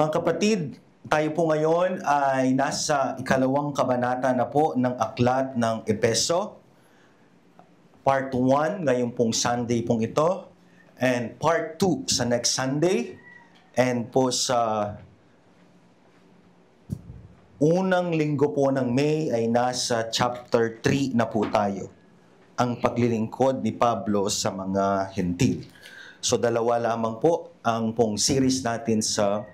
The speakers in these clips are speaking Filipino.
Mga kapatid, tayo po ngayon ay nasa ikalawang kabanata na po ng aklat ng Epeso. Part 1 ngayon pong Sunday pong ito. And Part 2 sa next Sunday. And po sa unang linggo po ng May ay nasa chapter 3 na po tayo. Ang paglilingkod ni Pablo sa mga hentil. So dalawa lamang po ang pong series natin sa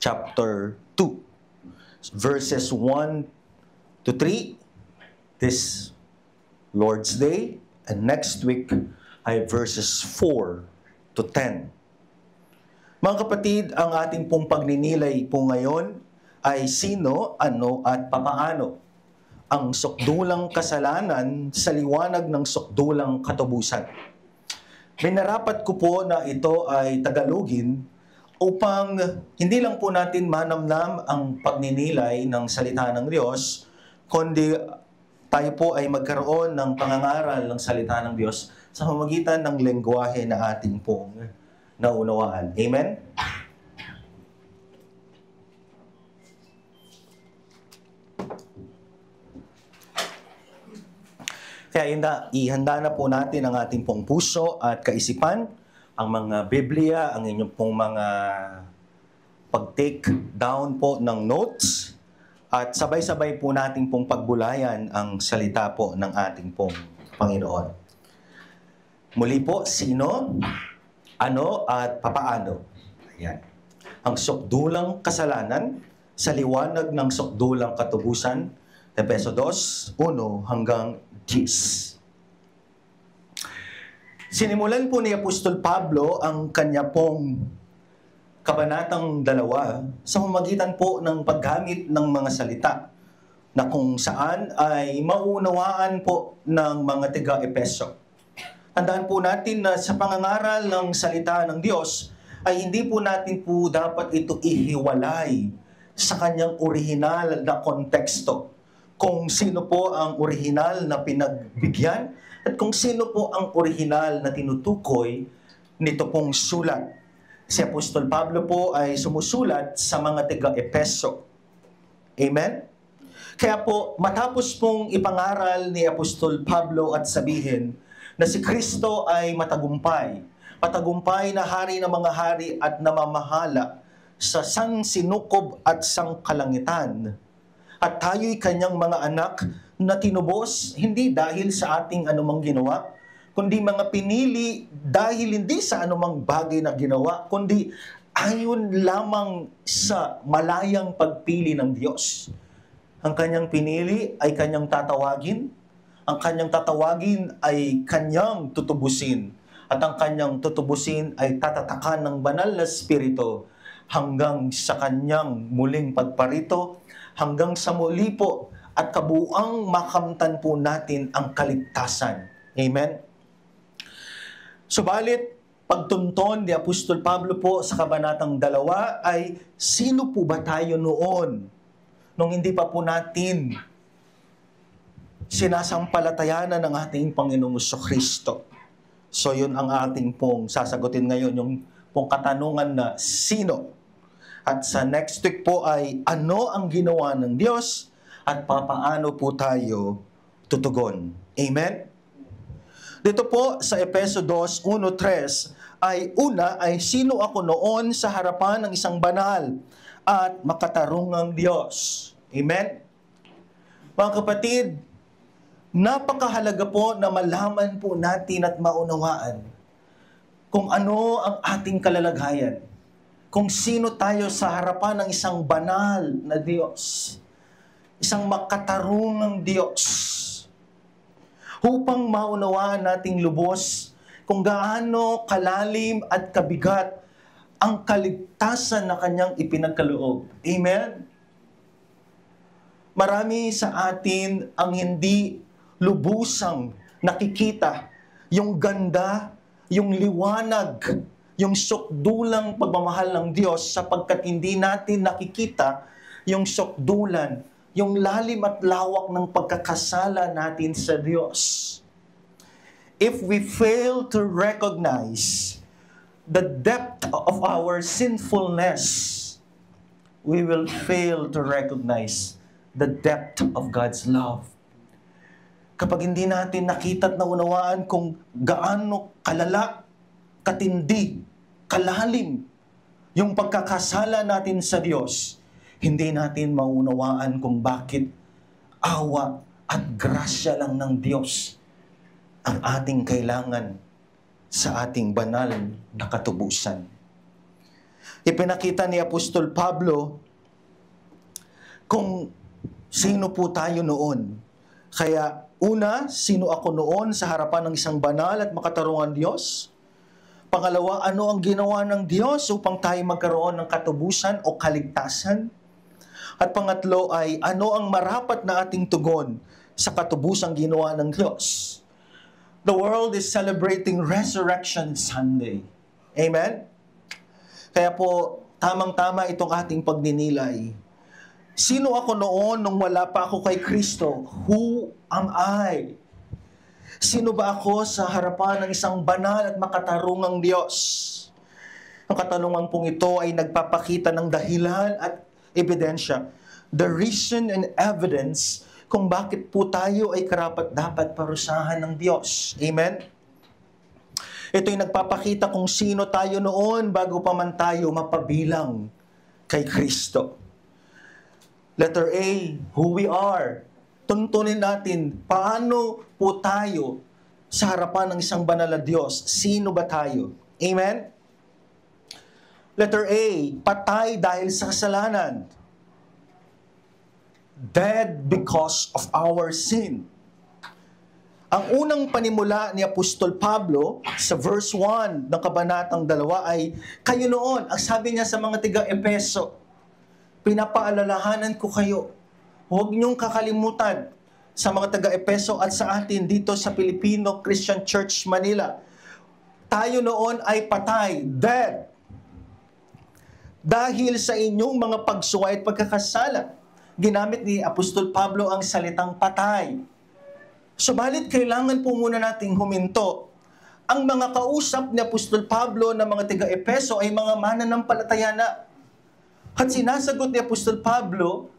chapter 2. Verses 1 to 3 this Lord's Day. And next week ay verses 4 to 10. Mga kapatid, ang ating pong pagninilay po ngayon ay sino, ano, at papaano ang sukdulang kasalanan sa liwanag ng sukdulang katubusan. Minarapat ko po na ito ay Tagalogin upang hindi lang po natin manamnam ang pagninilay ng salita ng Diyos, kundi tayo po ay magkaroon ng pangangaral ng salita ng Diyos sa pamamagitan ng lengguwahe na ating pong naunawaan. Amen? Kaya ihanda na po natin ang ating pong puso at kaisipan, ang mga Biblia, ang inyong pong mga pag-take down po ng notes, at sabay-sabay po natin pong pagbulayan ang salita po ng ating pong Panginoon. Muli po, sino, ano, at papaano. Ayan. Ang sukdulang kasalanan sa liwanag ng sukdulang katubusan, Epeso 2, 1 hanggang 10. Sinimulan po ni Apostol Pablo ang kanya pong kabanatang 2 sa pamamagitan po ng paggamit ng mga salita na kung saan ay maunawaan po ng mga taga-Epeso. Tandaan po natin na sa pangangaral ng salita ng Diyos ay hindi po natin po dapat ito ihiwalay sa kanyang orihinal na konteksto. Kung sino po ang orihinal na pinagbigyan at kung sino po ang orihinal na tinutukoy nito pong sulat. Si Apostol Pablo po ay sumusulat sa mga taga-Epeso. Amen? Kaya po, matapos pong ipangaral ni Apostol Pablo at sabihin na si Kristo ay matagumpay. Matagumpay na hari ng mga hari at namamahala sa sangsinukob at sangkalangitan. At tayo'y kanyang mga anak na tinubos, hindi dahil sa ating anumang ginawa, kundi mga pinili dahil hindi sa anumang bagay na ginawa, kundi ayon lamang sa malayang pagpili ng Diyos. Ang kanyang pinili ay kanyang tatawagin, ang kanyang tatawagin ay kanyang tutubusin, at ang kanyang tutubusin ay tatatakan ng banal na Espiritu hanggang sa kanyang muling pagparito, hanggang sa muli po at kabuuang makamtan po natin ang kaligtasan. Amen? Subalit, pagtunton ni Apostol Pablo po sa kabanatang 2 ay sino po ba tayo noon nung hindi pa po natin sinasampalatayanan ng ating Panginoong Kristo. So yun ang ating pong sasagutin ngayon, yung pong katanungan na sino. At sa next week po ay ano ang ginawa ng Diyos at papaano po tayo tutugon. Amen? Dito po sa Epeso 2:1-3 ay una ay sino ako noon sa harapan ng isang banal at makatarungang Diyos. Amen? Mga kapatid, napakahalaga po na malaman po natin at maunawaan kung ano ang ating kalalagayan. Kung sino tayo sa harapan ng isang banal na Diyos. Isang makatarungang Diyos. Upang maunawaan nating lubos kung gaano kalalim at kabigat ang kaligtasan na kanyang ipinagkaloob. Amen? Marami sa atin ang hindi lubusang nakikita yung ganda, yung liwanag, yung sukdulang pagmamahal ng Diyos sapagkat hindi natin nakikita yung sukdulan, yung lalim at lawak ng pagkakasala natin sa Diyos. If we fail to recognize the depth of our sinfulness, we will fail to recognize the depth of God's love. Kapag hindi natin nakita at naunawaan kung gaano kalala, katindi, kalalim yung pagkakasala natin sa Diyos, hindi natin maunawaan kung bakit awa at grasya lang ng Diyos ang ating kailangan sa ating banal na katubusan. Ipinakita ni Apostol Pablo kung sino po tayo noon. Kaya una, sino ako noon sa harapan ng isang banal at makatarungan Diyos? Pangalawa, ano ang ginawa ng Diyos upang tayo magkaroon ng katubusan o kaligtasan? At pangatlo ay, ano ang marapat na ating tugon sa katubusang ginawa ng Diyos? The world is celebrating Resurrection Sunday. Amen? Kaya po, tamang-tama itong ating pagninilay. Sino ako noon nung wala pa ako kay Kristo? Who am I? Sino ba ako sa harapan ng isang banal at makatarungang Diyos? Ang katanungan pong ito ay nagpapakita ng dahilan at ebidensya. The reason and evidence kung bakit po tayo ay karapat-dapat parusahan ng Diyos. Amen? Ito'y nagpapakita kung sino tayo noon bago pa man tayo mapabilang kay Kristo. Letter A, who we are. Tuntunin natin, paano po tayo sa harapan ng isang banal na Diyos? Sino ba tayo? Amen? Letter A, patay dahil sa kasalanan. Dead because of our sin. Ang unang panimula ni Apostol Pablo sa verse 1 ng kabanatang 2 ay, kayo noon, ang sabi niya sa mga tiga-Epeso, pinapaalalahanan ko kayo, huwag niyong kakalimutan sa mga taga-Epeso at sa atin dito sa Filipino Christian Church Manila. Tayo noon ay patay, dead, dahil sa inyong mga pagsuway at pagkakasala. Ginamit ni Apostol Pablo ang salitang patay. Subalit kailangan po muna nating huminto. Ang mga kausap ni Apostol Pablo na mga taga-Epeso ay mga mananampalataya na. At sinasagot ni Apostol Pablo,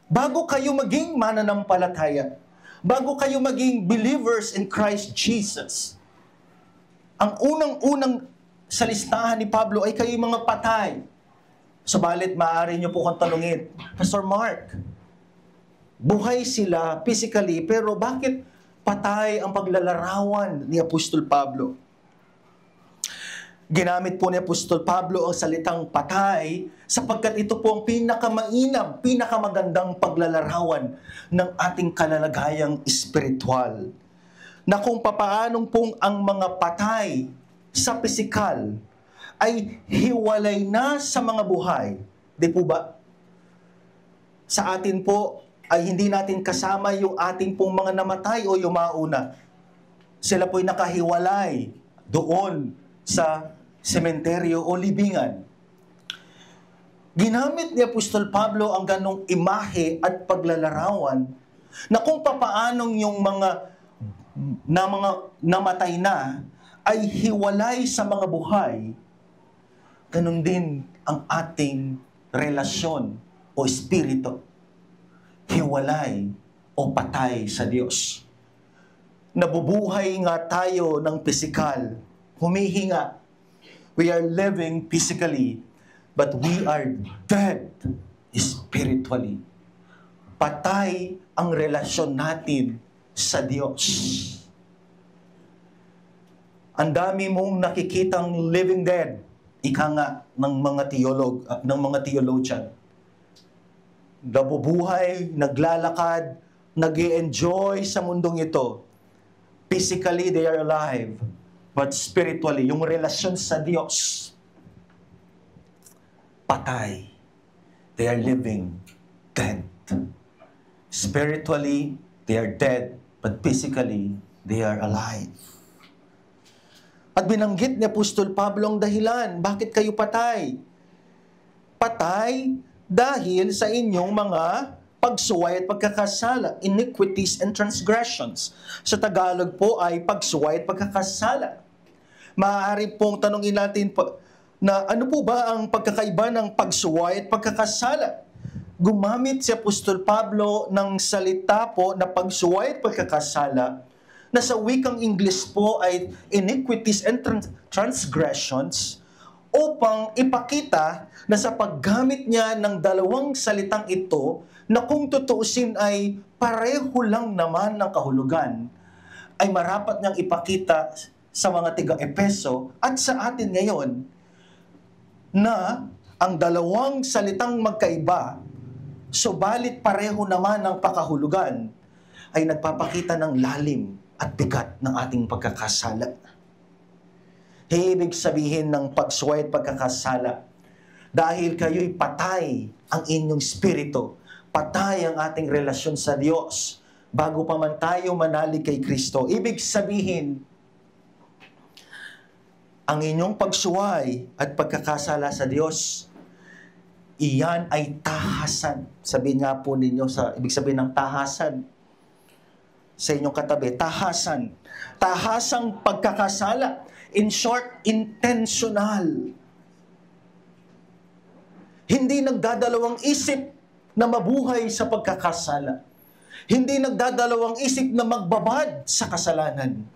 bago kayo maging mananampalataya, bago kayo maging believers in Christ Jesus, ang unang-unang sa listahan ni Pablo ay kayo mga patay. Subalit, maaari niyo po kong tanungin, Pastor Mark, buhay sila physically, pero bakit patay ang paglalarawan ni Apostol Pablo? Ginamit po ni Apostol Pablo ang salitang patay sapagkat ito po ang pinakamainam, pinakamagandang paglalarawan ng ating kalalagayang espiritual. Na kung papaanong pong ang mga patay sa pisikal ay hiwalay na sa mga buhay. Di po ba? Sa atin po ay hindi natin kasama yung ating pong mga namatay o yung mauna. Sila po'y nakahiwalay doon sa sementeryo o libingan. Ginamit ni Apostol Pablo ang ganong imahe at paglalarawan na kung papaanong yung mga namatay na ay hiwalay sa mga buhay, ganon din ang ating relasyon o espiritu. Hiwalay o patay sa Diyos. Nabubuhay nga tayo ng pisikal, humihinga. We are living physically, but we are dead spiritually. Patay ang relasyon natin sa Diyos. Ang dami mong nakikitang living dead, ika nga ng mga theologian. Nabubuhay, naglalakad, nag-i-enjoy sa mundong ito. Physically, they are alive. But spiritually, yung relasyon sa Diyos, patay. They are living dead. Spiritually, they are dead. But physically, they are alive. At binanggit ni Apostol Pablo ang dahilan. Bakit kayo patay? Patay dahil sa inyong mga pagsuway at pagkakasala, iniquities and transgressions. Sa Tagalog po ay pagsuway at pagkakasala. Maaari pong tanungin natin, na ano po ba ang pagkakaiba ng pagsuway at pagkakasala. Gumamit si Apostol Pablo ng salita po na pagsuway at pagkakasala na sa wikang English po ay iniquities and transgressions upang ipakita na sa paggamit niya ng dalawang salitang ito na kung tutuusin ay pareho lang naman ng kahulugan, ay marapat niyang ipakita sa mga tiga-Epeso at sa atin ngayon na ang dalawang salitang magkaiba, subalit pareho naman ng pakahulugan, ay nagpapakita ng lalim at bigat ng ating pagkakasala. Ibig sabihin ng pagsuway at pagkakasala, dahil kayo'y patay ang inyong spirito, patay ang ating relasyon sa Diyos, bago pa man tayo manalig kay Kristo. Ibig sabihin, ang inyong pagsuway at pagkakasala sa Diyos, iyan ay tahasan. Sabihin nga po ninyo, ibig sabihin ng tahasan, sa inyong katabi, tahasan. Tahasang pagkakasala. In short, intentional. Hindi nagdadalawang isip na mabuhay sa pagkakasala. Hindi nagdadalawang isip na magbabad sa kasalanan.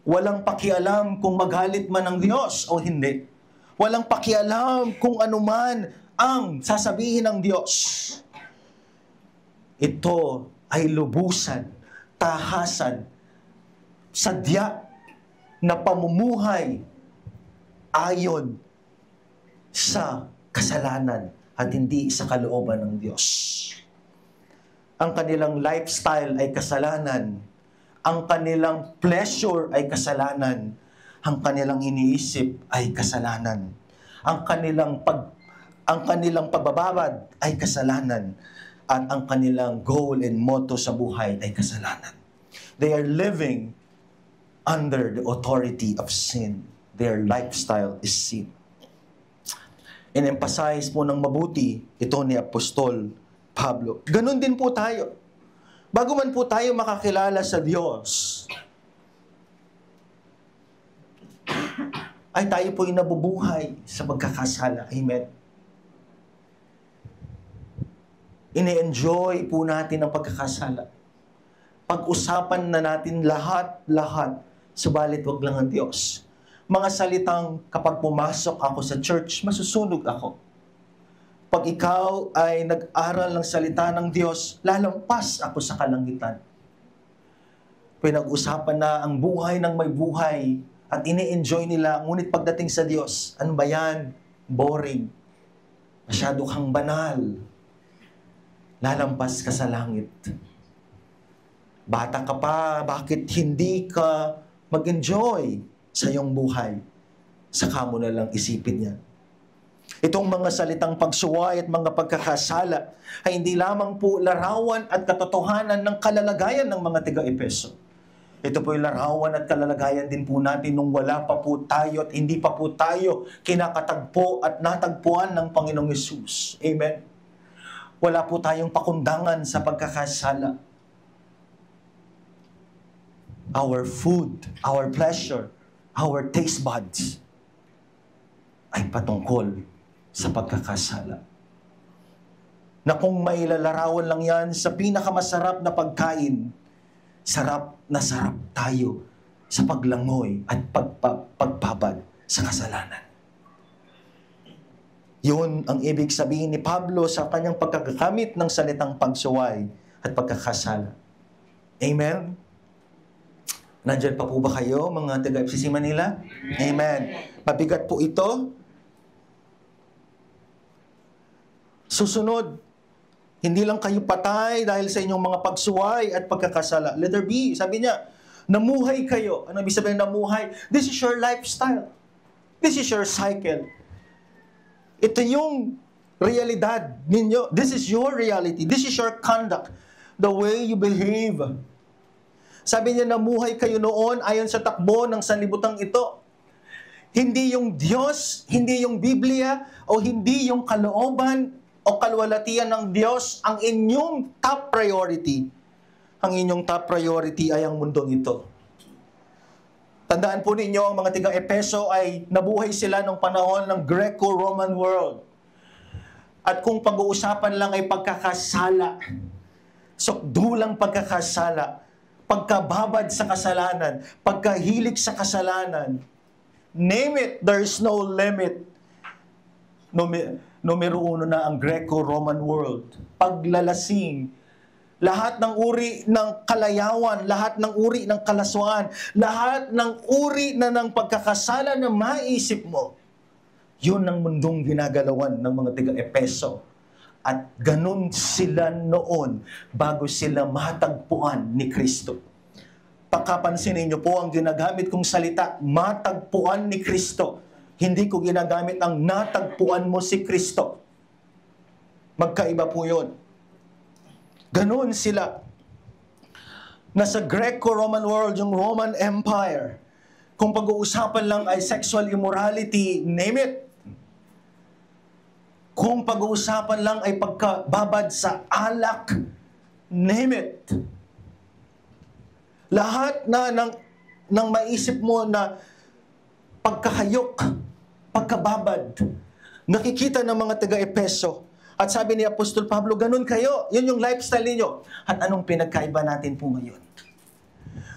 Walang pakialam kung magalit man ang Diyos o hindi. Walang pakialam kung anuman ang sasabihin ng Diyos. Ito ay lubusan, tahasan, sadya na pamumuhay ayon sa kasalanan at hindi sa kalooban ng Diyos. Ang kanilang lifestyle ay kasalanan. Ang kanilang pleasure ay kasalanan. Ang kanilang iniisip ay kasalanan. Ang kanilang pagbababad ay kasalanan. At ang kanilang goal and motto sa buhay ay kasalanan. They are living under the authority of sin. Their lifestyle is sin. In-emphasize po ng mabuti ito ni Apostol Pablo. Ganon din po tayo. Bago man po tayo makakilala sa Diyos, ay tayo po'y nabubuhay sa pagkakasala. Amen. Ine-enjoy po natin ang pagkakasala. Pag-usapan na natin lahat, subalit wag lang ang Diyos. Mga salitang kapag pumasok ako sa church, masusunog ako. Pag ikaw ay nag-aral ng salita ng Diyos, lalampas ako sa kalangitan. Pinag-usapan na ang buhay ng may buhay at ini-enjoy nila, ngunit pagdating sa Diyos, ano ba yan? Boring. Masyado kang banal. Lalampas ka sa langit. Bata ka pa, bakit hindi ka mag-enjoy sa iyong buhay? Saka mo na lang isipin yan. Itong mga salitang pagsuway at mga pagkakasala ay hindi lamang po larawan at katotohanan ng kalalagayan ng mga taga-Epeso. Ito po yung larawan at kalalagayan din po natin nung wala pa po tayo at hindi pa po tayo kinakatagpo at natagpuan ng Panginoong Hesus. Amen. Wala po tayong pakundangan sa pagkakasala. Our food, our pleasure, our taste buds ay patungkol sa pagkakasala. Na kung may lalarawan lang yan sa pinakamasarap na pagkain, sarap na sarap tayo sa paglangoy at pagbabad sa kasalanan. Yun ang ibig sabihin ni Pablo sa kanyang pagkagamit ng salitang pagsuway at pagkakasala. Amen? Nandyan pa po ba kayo, mga taga-FCC Manila? Amen. Mabigat po ito. Susunod, hindi lang kayo patay dahil sa inyong mga pagsuway at pagkakasala. Letter B, sabi niya, namuhay kayo. Ano ibig sabihin namuhay? This is your lifestyle. This is your cycle. Ito yung realidad ninyo. This is your reality. This is your conduct. The way you behave. Sabi niya, namuhay kayo noon ayon sa takbo ng sanlibutan ito. Hindi yung Diyos, hindi yung Biblia, o hindi yung kalooban o kalwalatian ng Diyos ang inyong top priority. Ang inyong top priority ay ang mundong ito. Tandaan po ninyo, ang mga tiga-Epeso ay nabuhay sila nung panahon ng Greco-Roman world. At kung pag-uusapan lang ay pagkakasala, sukdulang pagkakasala, pagkababad sa kasalanan, pagkahilig sa kasalanan, name it, there's no limit. Numero uno na ang Greco-Roman world. Paglalasing, lahat ng uri ng kalayawan, lahat ng uri ng kalaswaan, lahat ng uri na ng pagkakasala na maisip mo, yun ang mundong ginagalawan ng mga taga-Epeso. At ganun sila noon bago sila matagpuan ni Kristo. Pagkapansinin niyo po ang ginagamit kong salita, matagpuan ni Kristo. Hindi ko ginagamit ang natagpuan mo si Kristo. Magkaiba po yun. Ganun sila. Nasa Greco-Roman world, yung Roman Empire. Kung pag-uusapan lang ay sexual immorality, name it. Kung pag-uusapan lang ay pagkababad sa alak, name it. Lahat na ng maisip mo na pagkahayok, pagkababad, nakikita ng mga taga-Epeso. At sabi ni Apostol Pablo, ganun kayo. Yun yung lifestyle ninyo. At anong pinagkaiba natin po ngayon?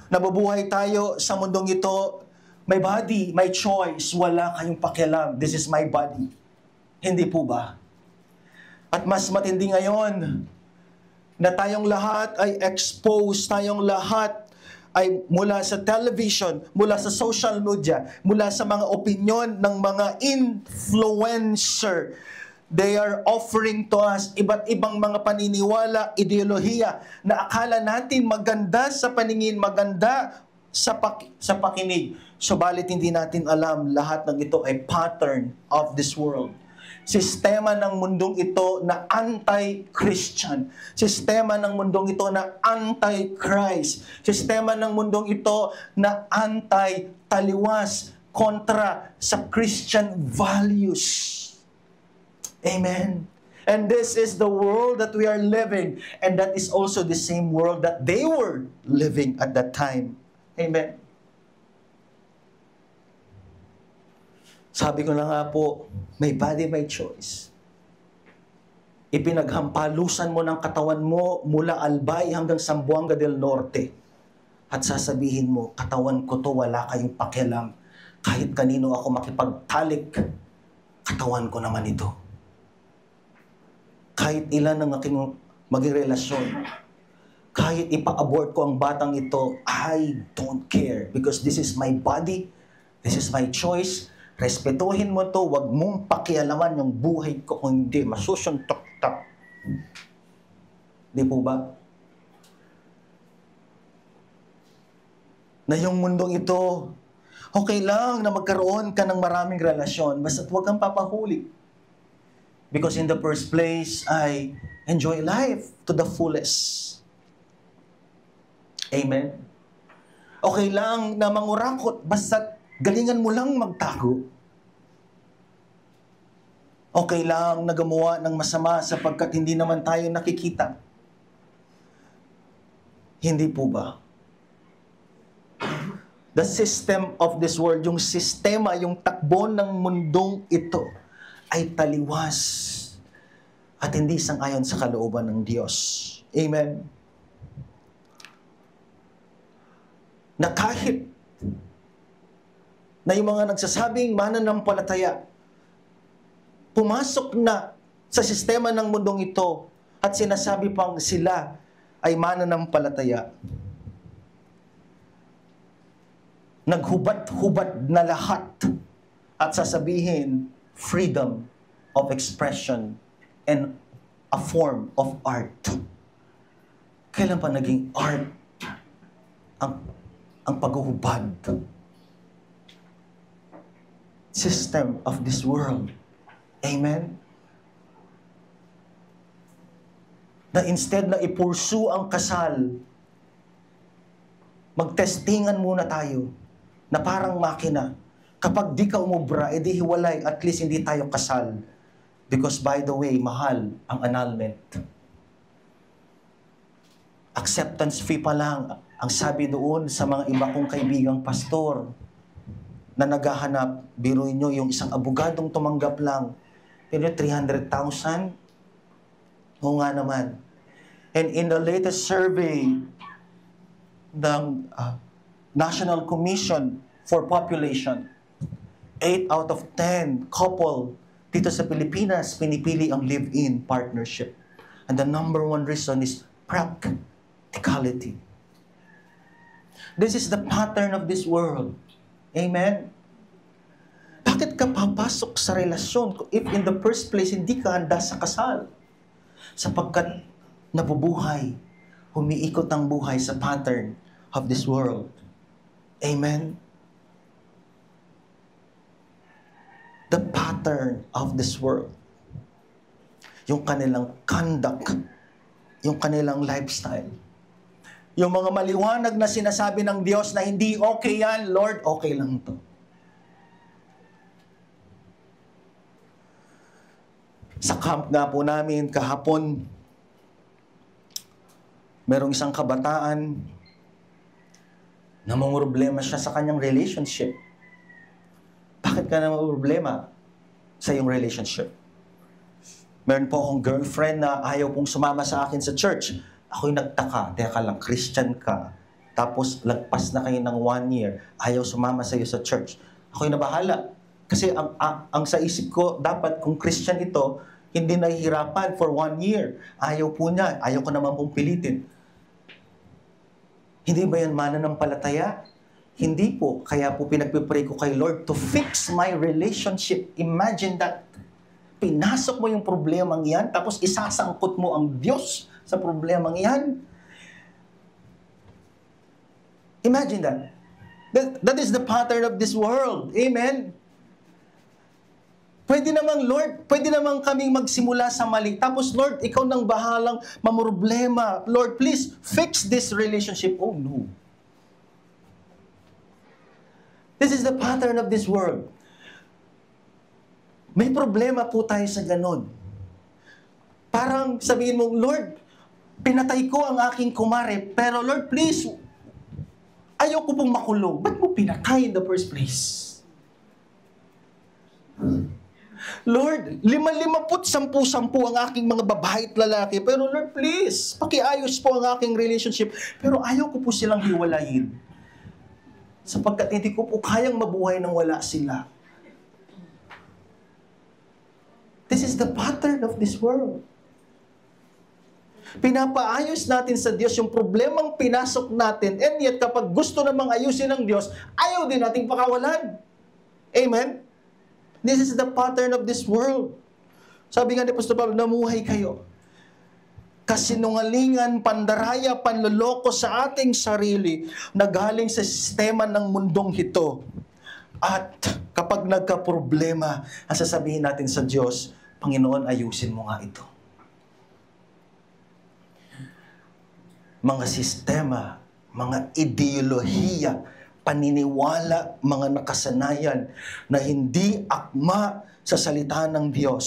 Nabubuhay tayo sa mundong ito, may body, may choice, wala kayong pakialam. This is my body. Hindi po ba? At mas matindi ngayon, na tayong lahat ay exposed, tayong lahat ay mula sa television, mula sa social media, mula sa mga opinion ng mga influencer. They are offering to us iba't ibang mga paniniwala, ideolohiya na akala natin maganda sa paningin, maganda sa pakinig. Subalit hindi natin alam lahat ng ito ay pattern of this world. Sistema ng mundong ito na anti-Christian. Sistema ng mundong ito na anti-Christ. Sistema ng mundong ito na anti-taliwas kontra sa Christian values. Amen. And this is the world that we are living. And that is also the same world that they were living at that time. Amen. Sabi ko na nga po, may body, may choice. Ipinaghampalusan mo ng katawan mo mula Albay hanggang Zamboanga del Norte. At sasabihin mo, katawan ko to, wala kayong pakialam. Kahit kanino ako makipagtalik, katawan ko naman ito. Kahit ilan ang aking maging relasyon, kahit ipa-abort ko ang batang ito, I don't care because this is my body, this is my choice. Respetuhin mo to, wag mong pakialaman yung buhay ko kung hindi, masusuntok-tok. Di po ba? Na yung mundong ito, okay lang na magkaroon ka ng maraming relasyon, basta't huwag kang papahuli. Because in the first place, I enjoy life to the fullest. Amen? Okay lang na mangurakot, basta galingan mo lang magtago. Okay lang na gumawa ng masama sapagkat hindi naman tayo nakikita. Hindi po ba? The system of this world, yung sistema, yung takbo ng mundong ito, ay taliwas at hindi sang-ayon sa kalooban ng Diyos. Amen. Na kahit na yung mga nagsasabing mananampalataya, pumasok na sa sistema ng mundong ito at sinasabi pang sila ay mananampalataya, naghubad-hubad na lahat at sasabihin, freedom of expression and a form of art. Kailan pa naging art ang paghuhubad? System of this world. Amen? Na instead na ipursu ang kasal, magtestingan muna tayo na parang makina. Kapag di ka umubra, edi hiwalay, at least hindi tayo kasal. Because by the way, mahal ang annulment. Acceptance fee pa lang, ang sabi doon sa mga iba kong kaibigang pastor. na naghahanap, biruin nyo yung isang abogadong tumanggap lang. Pero 300,000? Oo nga naman. And in the latest survey ng National Commission for Population, 8 out of 10 couple dito sa Pilipinas pinipili ang live-in partnership. And the number one reason is practicality. This is the pattern of this world. Amen? Bakit ka papasok sa relasyon if in the first place hindi ka handa sa kasal? Sapagkat nabubuhay, humiikot ang buhay sa pattern of this world. Amen? The pattern of this world. Yung kanilang conduct, yung kanilang lifestyle. Yung mga maliwanag na sinasabi ng Diyos na hindi okay yan, Lord, okay lang to. Sa camp nga po namin kahapon, merong isang kabataan na problema siya sa kanyang relationship. Bakit ka na problema sa iyong relationship? Meron po akong girlfriend na ayaw pong sumama sa akin sa church. Ako'y nagtaka, teka lang, Christian ka. Tapos lagpas na kayo ng 1 year, ayaw sumama sa iyo sa church. Ako'y nabahala. Kasi ang sa isip ko, dapat kung Christian ito, hindi nahihirapan for 1 year. Ayaw po niya, ayaw ko naman pong pilitin. Hindi ba yan mananampalataya? Hindi po. Kaya po pinagpipray ko kay Lord to fix my relationship. Imagine that. Pinasok mo yung problemang yan, tapos isasangkot mo ang Diyos sa problemang yan. Imagine that. That is the pattern of this world. Amen? Pwede namang, Lord, pwede namang kaming magsimula sa mali. Tapos, Lord, ikaw nang bahalang mamroblema. Lord, please, fix this relationship. Oh, no. This is the pattern of this world. May problema po tayo sa ganon. Parang sabihin mo, Lord, pinatay ko ang aking kumare, pero Lord, please, ayaw ko pong makulong. Ba't mo pinatay in the first place? Lord, 5-10 ang aking mga babae at lalaki, pero Lord, please, pakiayos po ang aking relationship, pero ayaw ko po silang hiwalayin. Sapagkat hindi ko po kayang mabuhay nang wala sila. This is the pattern of this world. Pinapaayos natin sa Diyos yung problemang pinasok natin, and yet kapag gusto namang ayusin ng Diyos, ayaw din nating pakawalan. Amen? This is the pattern of this world. Sabi nga ni Apostol Pablo, namuhay kayo. Kasinungalingan, pandaraya, panloloko sa ating sarili na galing sa sistema ng mundong ito. At kapag nagka-problema, ang sasabihin natin sa Diyos, Panginoon, ayusin mo nga ito. Mga sistema, mga ideolohiya, paniniwala, mga nakasanayan na hindi akma sa salita ng Diyos.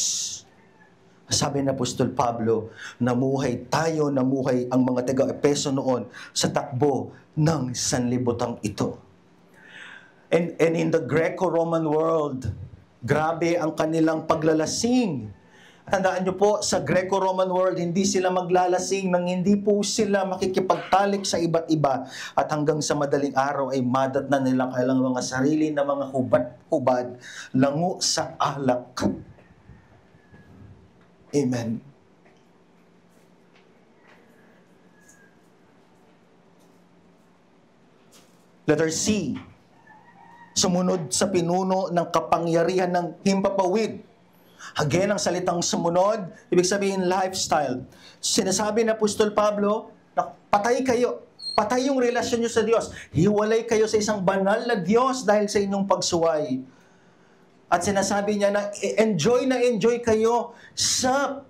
Sabi ni Apostol Pablo, namuhay tayo, namuhay ang mga taga-Epeso noon sa takbo ng sanlibutang ito. And in the Greco-Roman world, grabe ang kanilang paglalasing. Tandaan nyo po, sa Greco-Roman world, hindi sila maglalasing nang hindi po sila makikipagtalik sa iba't iba. At hanggang sa madaling araw ay madat na nila kailang mga sarili na mga hubad-hubad, lango sa alak. Amen. Letter C. Sumunod sa pinuno ng kapangyarihan ng himpapawid. Again, ang salitang sumunod, ibig sabihin lifestyle. Sinasabi ni Apostol Pablo na patay kayo. Patay yung relasyon nyo sa Diyos. Hiwalay kayo sa isang banal na Diyos dahil sa inyong pagsuway. At sinasabi niya na enjoy kayo sa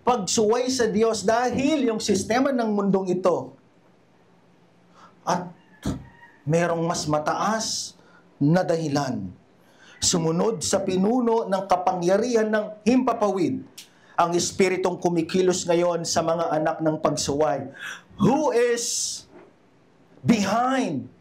pagsuway sa Diyos dahil yung sistema ng mundong ito. At merong mas mataas na dahilan. Sumunod sa pinuno ng kapangyarihan ng himpapawid, ang Espiritong kumikilos ngayon sa mga anak ng pagsuway. Who is behind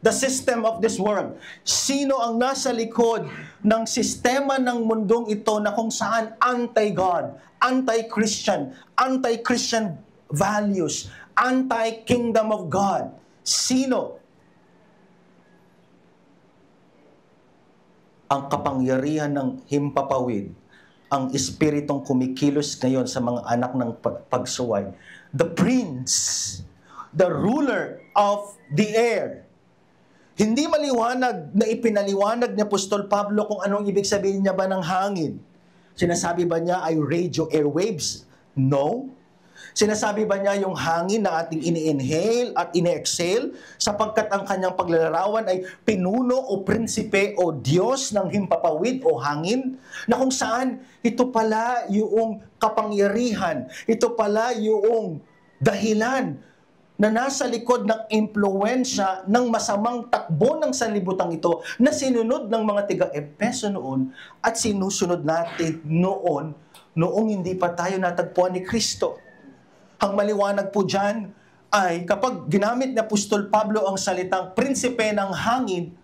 the system of this world. Sino ang nasa likod ng sistema ng mundong ito na kung saan anti-God, anti-Christian, anti-Christian values, anti-kingdom of God? Sino? Ang kapangyarihan ng himpapawid, ang espiritong kumikilos ngayon sa mga anak ng pagsuway. The prince, the ruler of the air. Hindi maliwanag na ipinaliwanag ni Apostol Pablo kung anong ibig sabihin niya ba ng hangin. Sinasabi ba niya ay radio airwaves? No. Sinasabi ba niya yung hangin na ating ini-inhale at ini-exhale sapagkat ang kanyang paglalarawan ay pinuno o prinsipe o Diyos ng himpapawid o hangin? Na kung saan ito pala yung kapangyarihan, ito pala yung dahilan na nasa likod ng impluensya ng masamang takbo ng sanlibutan ito na sinunod ng mga tiga-Efeso noon at sinusunod natin noong hindi pa tayo natagpuan ni Kristo. Ang maliwanag po dyan ay kapag ginamit ni Apostol Pablo ang salitang prinsipe ng hangin,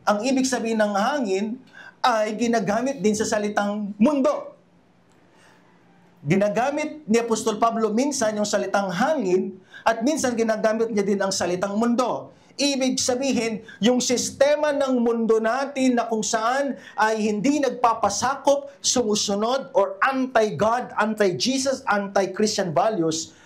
ang ibig sabihin ng hangin ay ginagamit din sa salitang mundo. Ginagamit ni Apostol Pablo minsan yung salitang hangin at minsan ginagamit niya din ang salitang mundo. Ibig sabihin, yung sistema ng mundo natin na kung saan ay hindi nagpapasakop, sumusunod, or anti-God, anti-Jesus, anti-Christian values,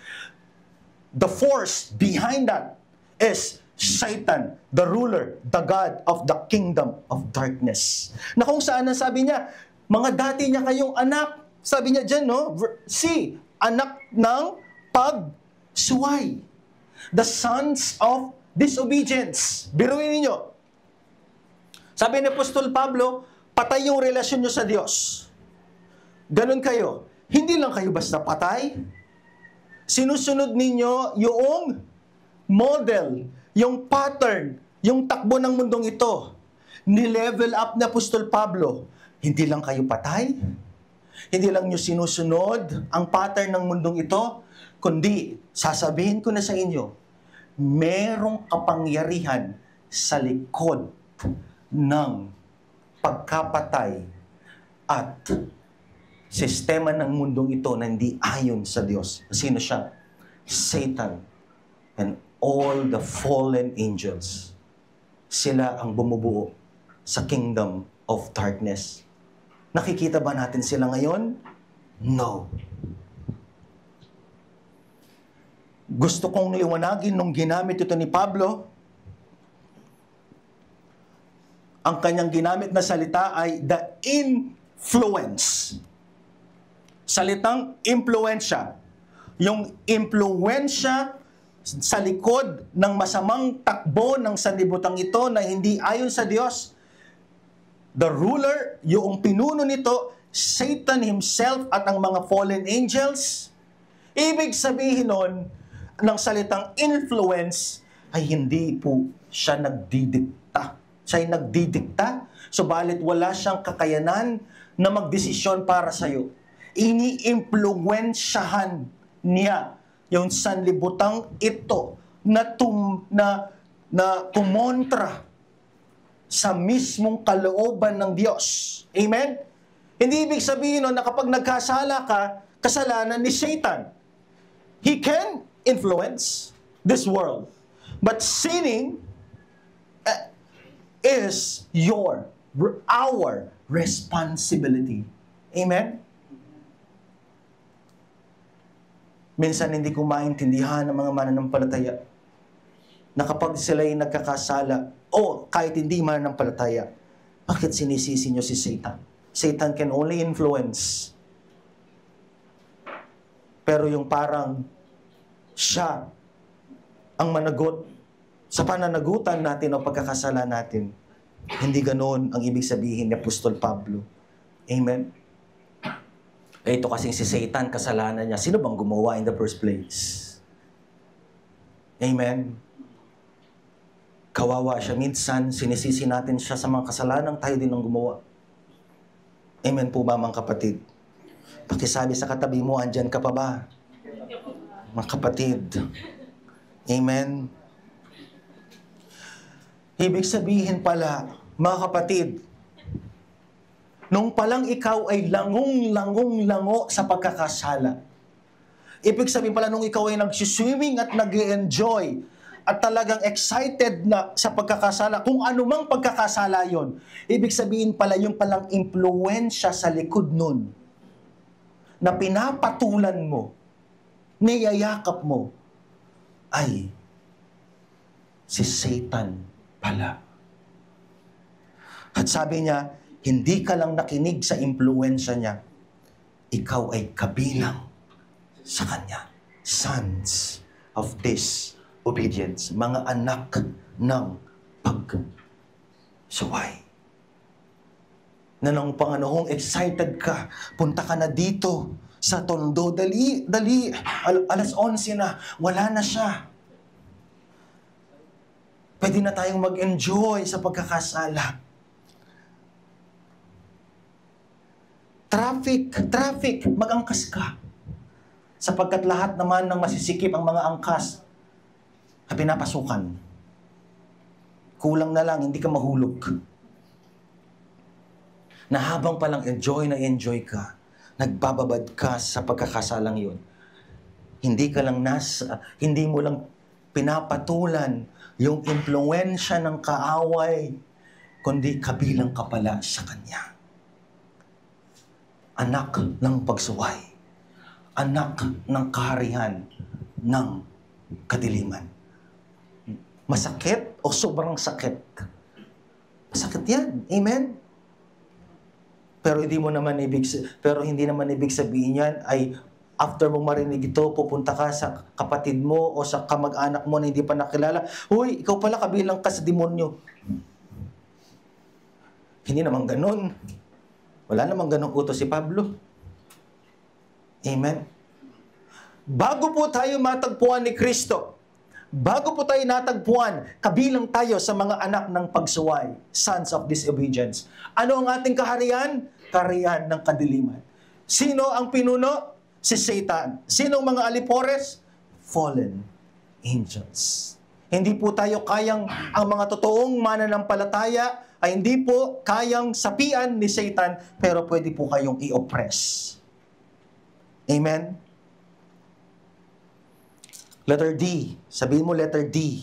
the force behind that is Satan, the ruler, the God of the kingdom of darkness. Na kung saan sabi niya, mga dati niya kayong anak, sabi niya dyan, no? Si, anak ng pagsuway. The sons of disobedience. Biruin ninyo. Sabi ni Apostol Pablo, patay yung relasyon nyo sa Diyos. Ganon kayo. Hindi lang kayo basta patay. Sinusunod ninyo yung model, yung pattern, yung takbo ng mundong ito. Ni-level up ni Apostol Pablo. Hindi lang kayo patay. Hindi lang nyo sinusunod ang pattern ng mundong ito, kundi sasabihin ko na sa inyo, merong kapangyarihan sa likod ng pagkapatay at sistema ng mundong ito na hindi ayon sa Diyos. Sino siya? Satan and all the fallen angels. Sila ang bumubuo sa kingdom of darkness. Nakikita ba natin sila ngayon? No. Gusto kong liwanagin nung ginamit ito ni Pablo. Ang kanyang ginamit na salita ay the influence. Salitang impluensya. Yung impluensya sa likod ng masamang takbo ng sanlibutan ito na hindi ayon sa Diyos. The ruler, yung pinuno nito, Satan himself at ang mga fallen angels. Ibig sabihin nun, ng salitang influence, ay hindi po siya nagdidikta. Siya ay nagdidikta, subalit wala siyang kakayanan na magdesisyon para sa'yo. Ini-impluensyahan niya yung sanlibutang ito na kumontra sa mismong kalooban ng Diyos. Amen? Hindi ibig sabihin na kapag nagkasala ka, kasalanan ni Satan. He can influence this world. But sinning is our responsibility. Amen? Minsan hindi ko maintindihan ng mga mananampalataya na kapag sila'y nagkakasala, o kahit hindi mananampalataya, bakit sinisisi nyo si Satan? Satan can only influence. Pero yung parang siya ang managot sa pananagutan natin o pagkakasala natin, hindi ganoon ang ibig sabihin ni Apostol Pablo. Amen? Ito kasing si Satan, kasalanan niya. Sino bang gumawa in the first place? Amen? Kawawa siya. Minsan, sinisisi natin siya sa mga kasalanan, tayo din ang gumawa. Amen po ba, mga kapatid? Pakisabi sa katabi mo, andyan ka pa ba? Mga kapatid. Amen? Ibig sabihin pala, mga kapatid, nung palang ikaw ay langong-lango sa pagkakasala. Ibig sabihin pala nung ikaw ay nag-swimming at nag-enjoy at talagang excited na sa pagkakasala, kung anumang pagkakasala yon, ibig sabihin pala yung palang impluwensya sa likod nun na pinapatulan mo, niyayakap mo, ay si Satan pala. At sabi niya, hindi ka lang nakinig sa impluwensya niya, ikaw ay kabilang sa kanya. Sons of disobedience. Mga anak ng pagsuway. Na nung Panginoong excited ka, punta ka na dito sa Tondo. Dali, alas 11 na, wala na siya. Pwede na tayong mag-enjoy sa pagkakasala. Traffic, mag-angkas ka. Sapagkat lahat naman ng masisikip ang mga angkas na pinapasukan. Kulang na lang, hindi ka mahulog. Na habang palang enjoy ka, nagbababad ka sa pagkakasalang yun. Hindi mo lang pinapatulan yung impluwensya ng kaaway, kundi kabilang ka pala sa kanya. Anak ng pagsuway. Anak ng kaharian ng kadiliman. Masakit o sobrang sakit? Masakit yan. Amen? Pero hindi naman ibig sabihin yan ay after mong marinig ito, pupunta ka sa kapatid mo o sa kamag-anak mo na hindi pa nakilala, "Uy, ikaw pala kabilang ka sa demonyo." Hindi naman ganun. Wala namang ganong utos si Pablo. Amen? Bago po tayo matagpuan ni Kristo, bago po tayo natagpuan, kabilang tayo sa mga anak ng pagsuway, sons of disobedience. Ano ang ating kaharian? Kaharian ng kadiliman. Sino ang pinuno? Si Satan. Sino ang mga alipores? Fallen angels. Hindi po tayo ang mga totoong mananampalataya ay hindi po kayang sapian ni Satan, pero pwede po kayong i-oppress. Amen? Letter D. Sabihin mo letter D.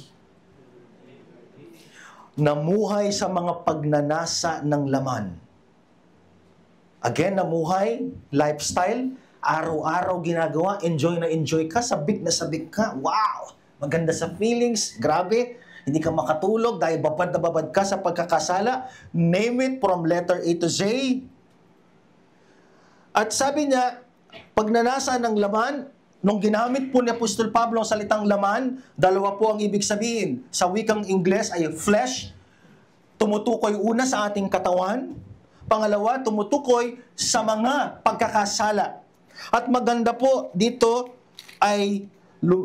Namuhay sa mga pagnanasa ng laman. Again, namuhay, lifestyle, araw-araw ginagawa, enjoy na enjoy ka, sabik na sabik ka. Wow! Maganda sa feelings, grabe. Hindi ka makatulog dahil babad na babad ka sa pagkakasala. Name it from letter A to Z. At sabi niya, pagnanasa ng laman, nung ginamit po ni Apostol Pablo ang salitang laman, dalawa po ang ibig sabihin. Sa wikang Ingles ay flesh, tumutukoy una sa ating katawan. Pangalawa, tumutukoy sa mga pagkakasala. At maganda po dito ay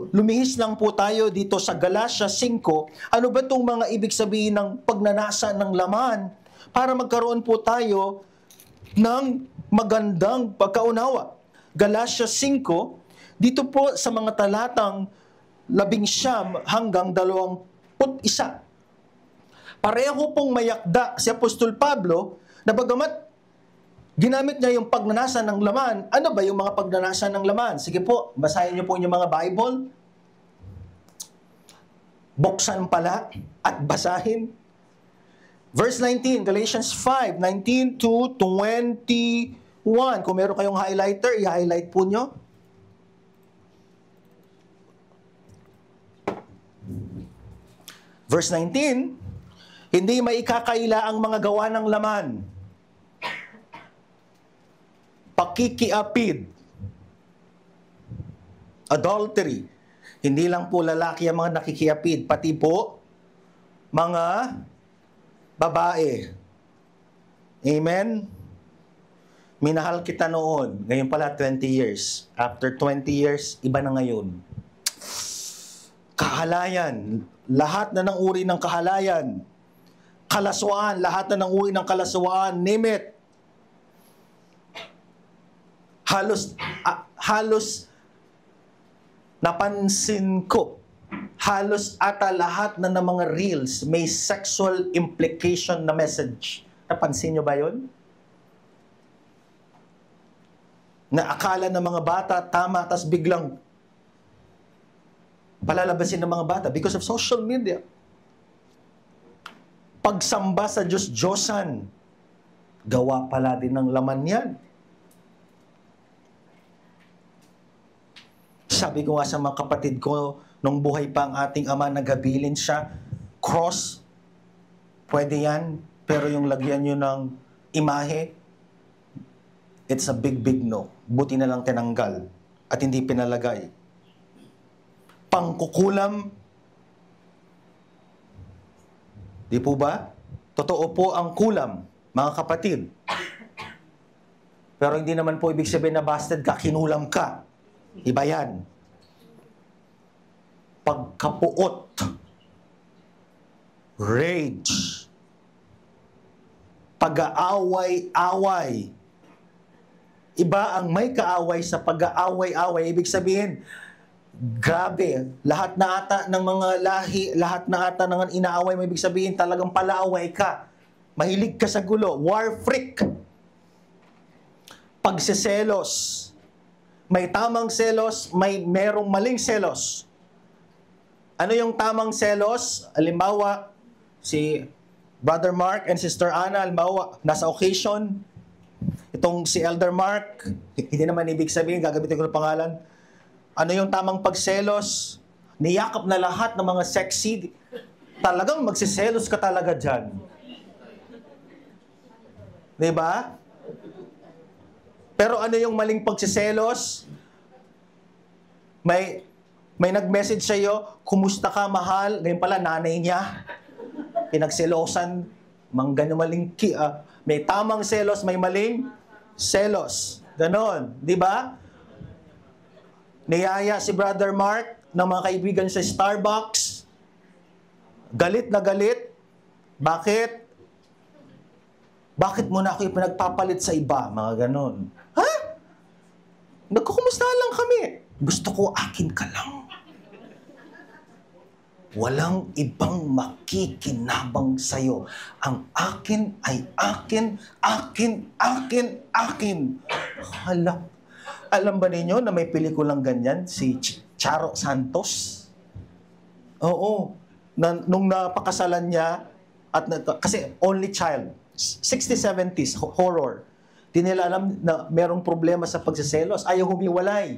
lumihis lang po tayo dito sa Galatia 5. Ano ba itong mga ibig sabihin ng pagnanasa ng laman? Para magkaroon po tayo ng magandang pagkaunawa. Galatia 5, dito po sa mga talatang 19 hanggang 21. Pareho pong mayakda si Apostol Pablo na bagamat ginamit niya yung pagnanasa ng laman. Ano ba yung mga pagnanasa ng laman? Sige po, basahin niyo po yung mga Bible. Buksan pala at basahin. Verse 19, Galatians 5, 19 to 21. Kung meron kayong highlighter, i-highlight po nyo. Verse 19, hindi maikakaila ang mga gawa ng laman. Pakikiapid, adultery. Hindi lang po lalaki ang mga nakikiapid, pati po mga babae. Amen? Minahal kita noon. Ngayon pala 20 years. After 20 years, iba na ngayon. Kahalayan. Lahat na ng uri ng kahalayan. Kalaswaan. Lahat na ng uri ng kalaswaan. Name it. Halos napansin ko, halos ata lahat na ng mga reels may sexual implication na message. Napansin nyo ba yun? Na akala ng mga bata tama, tas biglang palalabasin ng mga bata because of social media. Pagsamba sa Diyos-Diyosan, gawa pala din ng laman yan. Sabi ko nga sa mga kapatid ko, nung buhay pa ang ating ama, naghabilin siya, cross, pwede yan, pero yung lagyan nyo ng imahe, it's a big, big no. Buti na lang tinanggal at hindi pinalagay. Pangkukulam, di po ba? Totoo po ang kulam, mga kapatid. Pero hindi naman po ibig sabihin na busted ka, kinulam ka. Iba yan. Pagkapuot, rage, pag-aaway-away. Iba ang may kaaway sa pag-aaway-away. Ibig sabihin, grabe, lahat na ata ng mga lahi, lahat na ata ng inaaway mo, ibig sabihin talagang palaaway ka. Mahilig ka sa gulo, war freak. Pagseselos. May tamang selos, merong maling selos. Ano yung tamang selos? Halimbawa, si Brother Mark and Sister Anna, halimbawa, nasa occasion, itong si Elder Mark, hindi naman ibig sabihin, gagamitin ko ng pangalan. Ano yung tamang pagselos? Niyakap na lahat ng mga sexy. Talagang magsiselos ka talaga dyan. Diba? Pero ano yung maling pagsiselos? May nag-message sa iyo, kumusta ka, mahal? Ngayon pala, nanay niya. Pinagselosan. Ganyan maling may tamang selos, may maling selos. Ganon. Di ba? Niyaya si Brother Mark ng mga kaibigan sa Starbucks. Galit na galit. Bakit? Bakit mo na ako pinagpapalit sa iba? Mga ganon. Ha? Nagkukumusta lang kami. Gusto ko, akin ka lang. Walang ibang makikinabang sa'yo. Ang akin ay akin, akin, akin, akin. Hala. Alam ba ninyo na may pelikulang ganyan? Si Charo Santos? Oo. Nung napakasalan niya, kasi only child, 60s, 70s, horror. Di nila alam na merong problema sa pagsiselos. Ayaw humiwalay.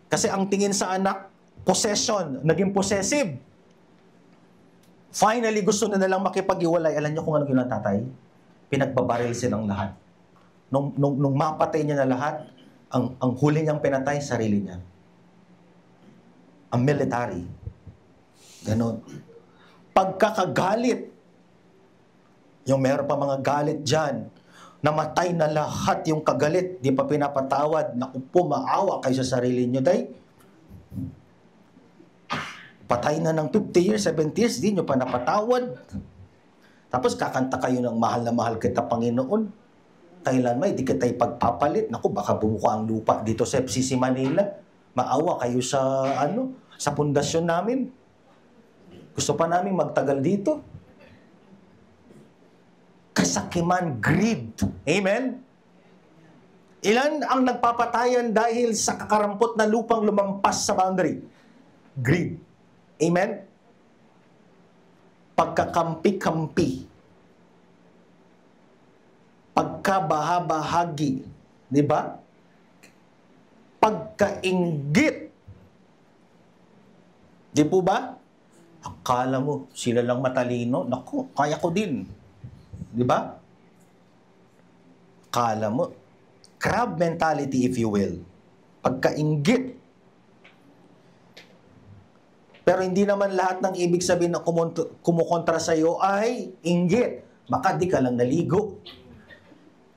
Kasi ang tingin sa anak, possession, naging possessive. Finally, gusto na nilang makipag-iwalay. Alam niyo kung ano ginawa ng tatay? Pinagbabaril silang lahat. Nung mapatay niya na lahat, ang huli niyang pinatay, sarili niya. Ang military. Ganon. Pagkakagalit, yung meron pa mga galit dyan, namatay na lahat yung kagalit, di pa pinapatawad, naku po, maawa kayo sa sarili nyo, day. Patay na ng 50 years, 70 years, di nyo pa napatawad. Tapos kakanta kayo ng mahal na mahal kita, Panginoon. Kailan may, di kita ipagpapalit. Naku, baka bumuka ang lupa dito sa FCC Manila. Maawa kayo sa, sa pundasyon namin. Gusto pa namin magtagal dito. Kasakiman, greed. Amen? Ilan ang nagpapatayan dahil sa kakarampot na lupang lumampas sa boundary? Greed. Amen? Pagkakampi-kampi. Pagkabahabahagi. Di ba? Pagkainggit. Di po ba? Akala mo, sila lang matalino. Naku, kaya ko din. Di ba? Akala mo. Crab mentality, if you will. Pagkainggit. Pero hindi naman lahat ng ibig sabihin na kumukontra sa iyo ay inggit. Baka di ka lang naligo.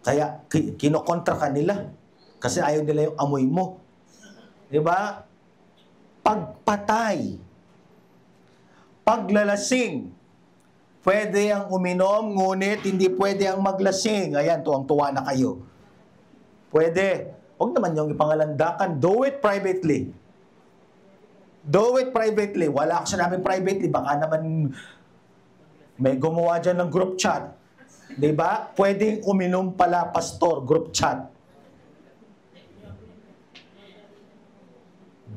Kaya kinokontra ka nila. Kasi ayaw nila yung amoy mo. Di ba? Pagpatay. Paglalasing. Pwede ang uminom, ngunit hindi pwede ang maglasing. Ayan, tuwang-tuwa na kayo. Pwede. Huwag naman yung ipangalandakan. Do it privately. Do it privately. Wala ako sinabing privately. Baka naman may gumawa dyan ng group chat. Diba? Pwedeng uminom pala, pastor, group chat.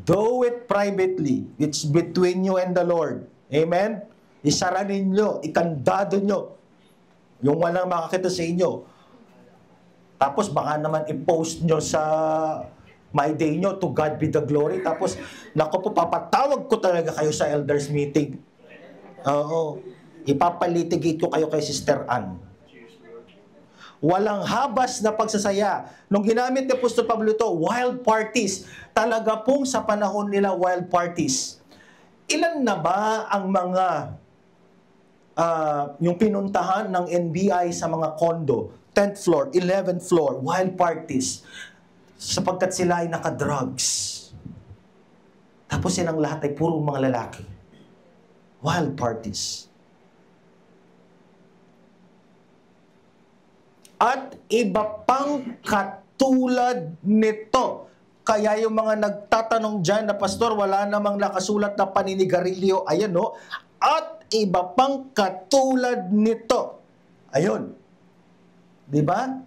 Do it privately. It's between you and the Lord. Amen? Isara ninyo, ikandado nyo. Yung walang makakita sa inyo. Tapos baka naman i-post nyo sa My Day nyo, to God be the glory. Tapos, naku po, papatawag ko talaga kayo sa elders meeting. Oo. Ipapalitigate ko kayo kay Sister Ann. Walang habas na pagsasaya. Nung ginamit ni Apostol Pablo ito, wild parties. Talaga pong sa panahon nila, wild parties. Ilan na ba ang mga yung pinuntahan ng NBI sa mga condo? 10th floor, 11th floor, wild parties. Sapagkat sila ay nakadrugs. Tapos silang lahat ay puro mga lalaki. Wild parties. At iba pang katulad nito. Kaya yung mga nagtatanong dyan na, Pastor, wala namang nakasulat na paninigarilyo. Ayan, no? At iba pang katulad nito. Ayun. Diba?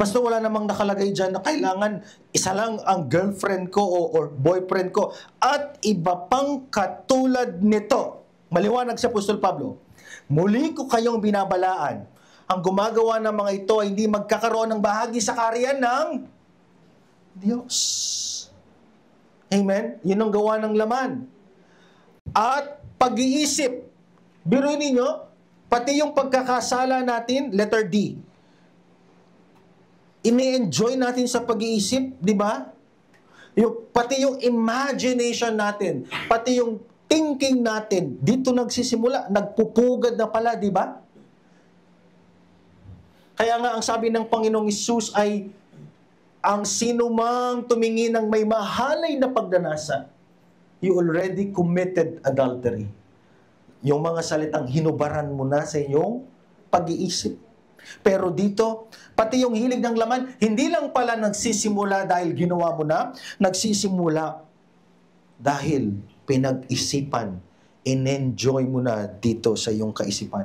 Pastor, wala namang nakalagay dyan na kailangan isa lang ang girlfriend ko or boyfriend ko. At iba pang katulad nito. Maliwanag si Apostol Pablo. Muli ko kayong binabalaan. Ang gumagawa ng mga ito ay hindi magkakaroon ng bahagi sa kaharian ng Diyos. Amen? Yun ang gawa ng laman. At pag-iisip. Biruin ninyo, pati yung pagkakasala natin, letter D. Ini-enjoy natin sa pag-iisip, di ba? Pati yung imagination natin, pati yung thinking natin, dito nagsisimula, nagpupugad na pala, di ba? Kaya nga ang sabi ng Panginoong Hesus ay, ang sinumang tumingin ng may mahalay na pagdanasa, you already committed adultery. Yung mga salitang hinubaran mo na sa inyong pag-iisip. Pero dito, pati yung hilig ng laman, hindi lang pala nagsisimula dahil ginawa mo na, nagsisimula dahil pinag-isipan, in-enjoy mo na dito sa iyong kaisipan.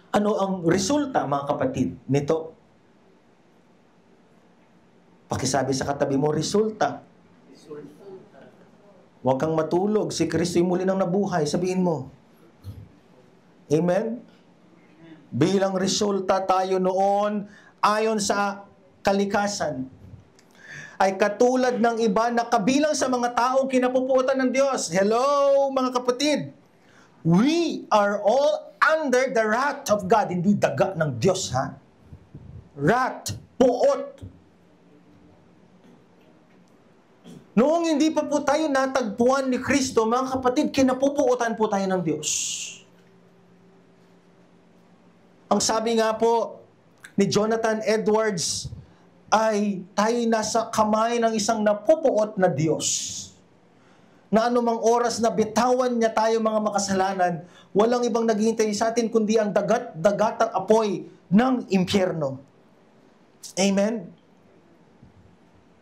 Ano ang resulta, mga kapatid, nito? Pakisabi sa katabi mo, resulta. Huwag kang matulog. Si Kristo'y muli nang nabuhay. Sabihin mo. Amen? Bilang resulta tayo noon, ayon sa kalikasan, ay katulad ng iba na kabilang sa mga taong kinapupuotan ng Diyos. Hello, mga kapatid! We are all under the wrath of God. Hindi daga ng Diyos, ha? Wrath, puot. Noong hindi pa po tayo natagpuan ni Kristo, mga kapatid, kinapupuotan po tayo ng Diyos. Ang sabi nga po ni Jonathan Edwards, ay tayo nasa kamay ng isang napupuot na Diyos. Na anumang oras na bitawan niya tayo mga makasalanan, walang ibang naghihintay sa atin kundi ang dagat-dagatang apoy ng impyerno. Amen?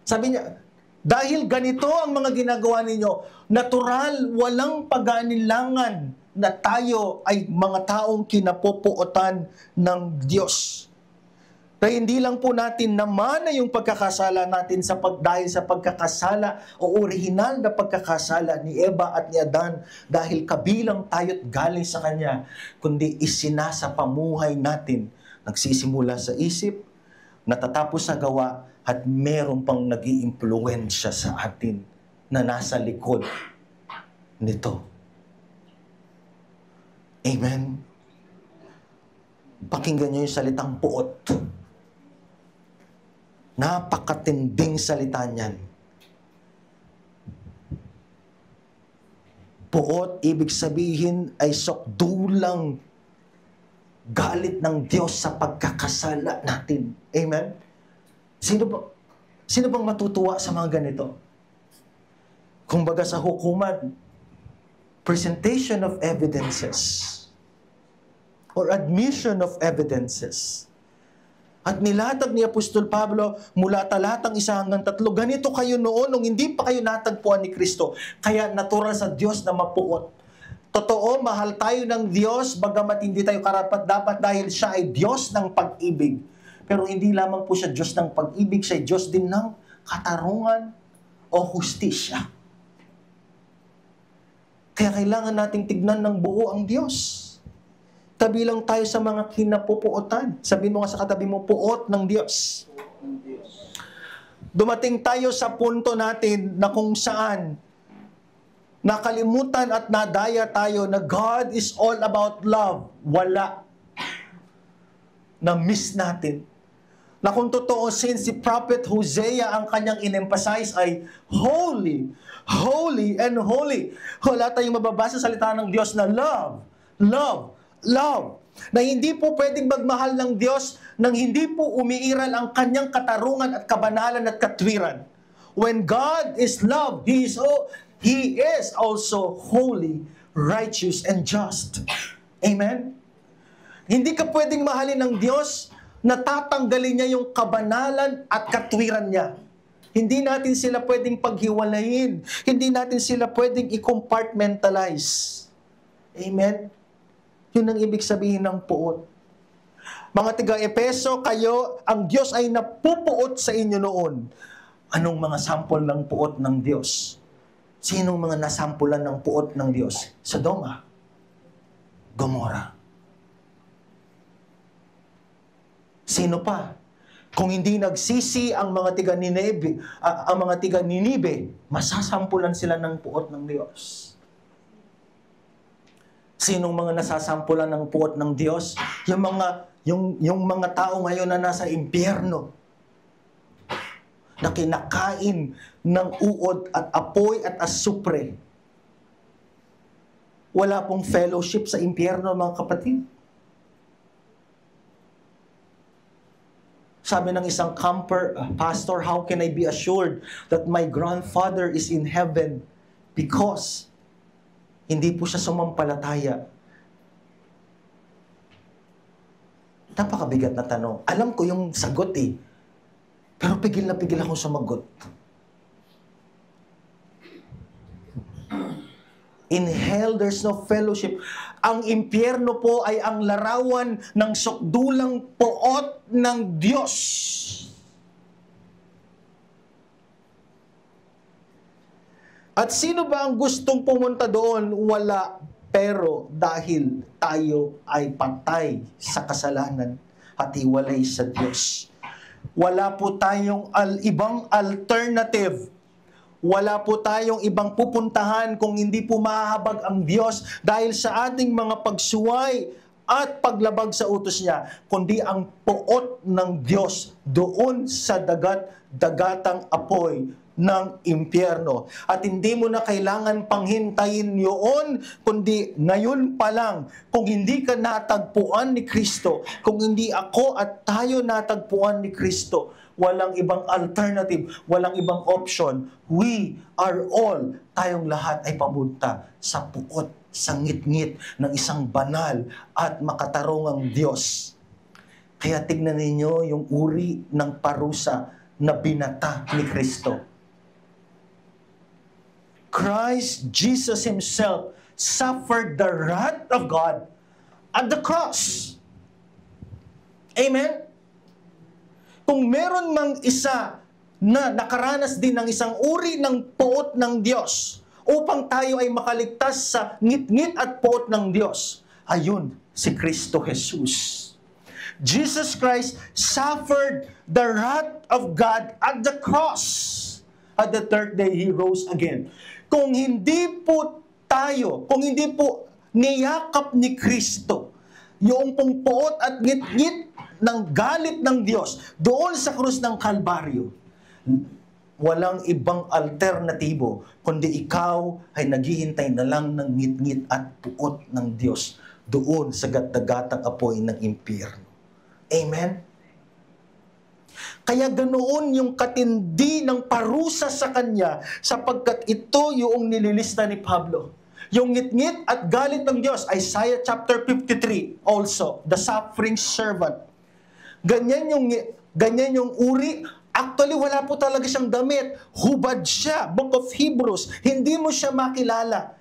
Sabi niya, dahil ganito ang mga ginagawa ninyo, natural, walang pag-aanilangan na tayo ay mga taong kinapupuotan ng Diyos. Kaya hindi lang po natin namana yung pagkakasala natin dahil sa pagkakasala o orihinal na pagkakasala ni Eva at ni Adan dahil kabilang tayo't galing sa Kanya, kundi isinasa pamuhay natin. Nagsisimula sa isip, natatapos sa gawa, at meron pang nag-iimpluwensya sa atin na nasa likod nito. Amen? Pakinggan niyo yung salitang puot. Napakatinding salita niyan. Puot, ibig sabihin ay sokdulang galit ng Diyos sa pagkakasala natin. Amen? Sino bang matutuwa sa mga ganito? Kung baga sa hukuman, presentation of evidences or admission of evidences. At nilatag ni Apostol Pablo mula talatang 1 hanggang 3, ganito kayo noon nung hindi pa kayo natagpuan ni Kristo. Kaya natural sa Diyos na mapuot. Totoo, mahal tayo ng Diyos, bagamat hindi tayo karapat-dapat dahil siya ay Diyos ng pag-ibig. Pero hindi lamang po siya Diyos ng pag-ibig, siya ay Diyos din ng katarungan o hustisya. Kaya kailangan nating tignan ng buo ang Diyos. Kabilang tayo sa mga kinapupuotan. Sabihin mo nga sa katabi mo, puot ng Diyos. Dumating tayo sa punto natin na kung saan nakalimutan at nadaya tayo na God is all about love. Wala. Na-miss natin. Na kung totoo, since si Prophet Hosea ang kanyang in-emphasize ay holy, holy, and holy. Wala tayong mababasa sa salita ng Diyos na love, love, love. Na hindi po pwedeng magmahal ng Diyos nang hindi po umiiral ang kanyang katarungan at kabanalan at katwiran. When God is love, He is also holy, righteous, and just. Amen? Hindi ka pwedeng mahalin ng Diyos na tatanggalin niya yung kabanalan at katwiran niya. Hindi natin sila pwedeng paghiwalayin. Hindi natin sila pwedeng i-compartmentalize. Amen? Yun ang ibig sabihin ng puot. Mga taga-Epeso, kayo, ang Diyos ay napupuot sa inyo noon. Anong mga sample ng puot ng Diyos? Sinong mga nasampulan ng puot ng Diyos? Sodoma, Gomora. Sino pa? Kung hindi nagsisi ang mga tiga Ninibe, masasampulan sila ng puot ng Diyos. Sinong mga nasasampulan ng puot ng Diyos? Yung mga tao ngayon na nasa impyerno, na kinakain ng uod at apoy at asupre. Wala pong fellowship sa impyerno, mga kapatid. Sabi ng isang pastor, how can I be assured that my grandfather is in heaven? Because hindi po siya sumampalataya. Napakabigat na tanong. Alam ko yung sagot eh. Pero pigil na pigil akong sumagot. In hell, there's no fellowship. Ang impyerno po ay ang larawan ng sukdulang puot ng Diyos. At sino ba ang gustong pumunta doon? Wala. Pero dahil tayo ay patay sa kasalanan at hiwalay sa Diyos, wala po tayong ibang alternative. Wala po tayong ibang pupuntahan kung hindi po mahahabag ang Diyos dahil sa ating mga pagsuway at paglabag sa utos niya, kundi ang puot ng Diyos doon sa dagatang apoy ng impyerno. At hindi mo na kailangan panghintayin yun, kundi ngayon pa lang, kung hindi ka natagpuan ni Kristo, kung hindi ako at tayo natagpuan ni Kristo, walang ibang alternative, walang ibang option. We are all, tayong lahat ay papunta sa puot, sa ngit-ngit ng isang banal at makatarungang Diyos. Kaya tignan ninyo yung uri ng parusa na binata ni Kristo. Christ Jesus Himself suffered the wrath of God at the cross. Amen? Kung meron mang isa na nakaranas din ng isang uri ng puot ng Diyos upang tayo ay makaligtas sa ngit-ngit at puot ng Diyos, ayun, si Kristo Jesus. Jesus Christ suffered the wrath of God at the cross. At the third day, He rose again. Kung hindi po tayo, kung hindi po niyakap ni Kristo, yung pong puot at ngit-ngit ng galit ng Diyos doon sa krus ng Kalbaryo, walang ibang alternatibo kundi ikaw ay naghihintay na lang ng ngit-ngit at puot ng Diyos doon sa gat-dagatang apoy ng impyerno. Amen? Kaya ganoon yung katindi ng parusa sa Kanya sapagkat ito yung nililista ni Pablo. Yung ngit-ngit at galit ng Diyos, Isaiah chapter 53 also, the suffering servant. Ganyan yung uri. Actually, wala po talaga siyang damit. Hubad siya. Book of Hebrews. Hindi mo siya makilala.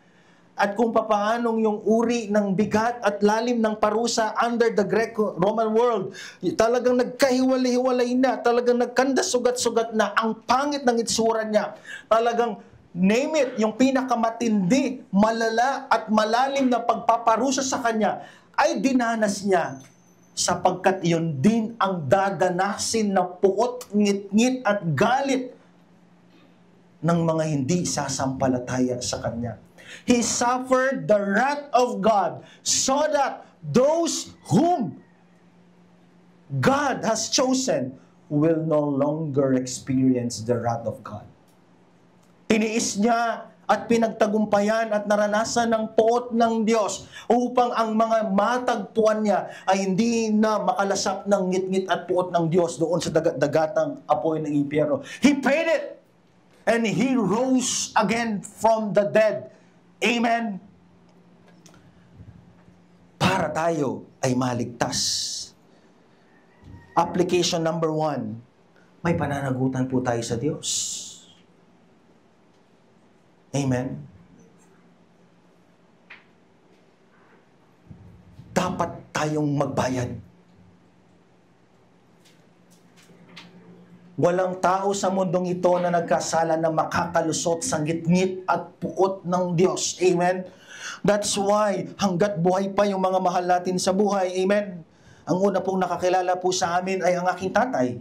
At kung papaanong yung uri ng bigat at lalim ng parusa under the Greco-Roman world, talagang nagkahiwalay-hiwalay na, talagang nagkanda-sugat-sugat na, ang pangit ng itsura niya. Talagang, name it, yung pinakamatindi, malala at malalim na pagpaparusa sa kanya, ay dinanas niya sapagkat yun din ang dadanasin na puot, ngit-ngit at galit ng mga hindi sasampalataya sa kanya. He suffered the wrath of God so that those whom God has chosen will no longer experience the wrath of God. Tiniis niya at pinagtagumpayan at naranasan ng puot ng Diyos upang ang mga matagpuan niya ay hindi na makalasap ng ngit-ngit at puot ng Diyos doon sa dagatang apoy ng impyerno. He paid it! And He rose again from the dead. Amen? Para tayo ay maligtas. Application number 1, may pananagutan po tayo sa Diyos. Amen? Dapat tayong magbayad. Walang tao sa mundong ito na nagkasala na makakalusot sa ngit-ngit at puot ng Diyos. Amen? That's why, hanggat buhay pa yung mga mahal natin sa buhay, amen? Ang una pong nakakilala po sa amin ay ang aking tatay.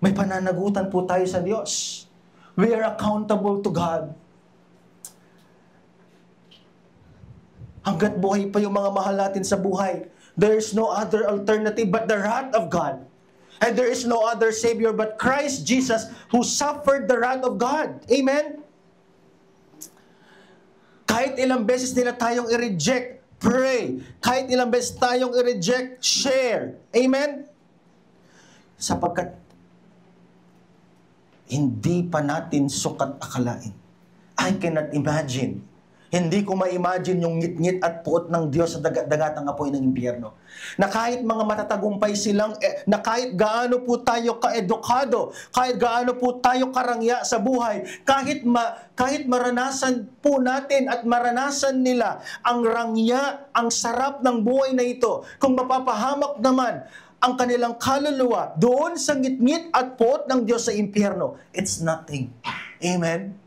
May pananagutan po tayo sa Diyos. We are accountable to God. Hanggat buhay pa yung mga mahal natin sa buhay, there is no other alternative but the wrath of God. And there is no other Savior but Christ Jesus who suffered the wrath of God. Amen? Kahit ilang beses nila tayong i-reject, pray. Kahit ilang beses tayong i-reject, share. Amen? Sapagkat hindi pa natin sukat akalain. I cannot imagine. Hindi ko ma-imagine yung ngit-ngit at puot ng Diyos sa dagatang apoy ng impyerno. Na kahit mga matatagumpay silang, na kahit gaano po tayo kaedukado, kahit gaano po tayo karangya sa buhay, kahit maranasan po natin at maranasan nila ang rangya, ang sarap ng buhay na ito, kung mapapahamak naman ang kanilang kaluluwa doon sa ngit-ngit at puot ng Diyos sa impyerno, it's nothing. Amen?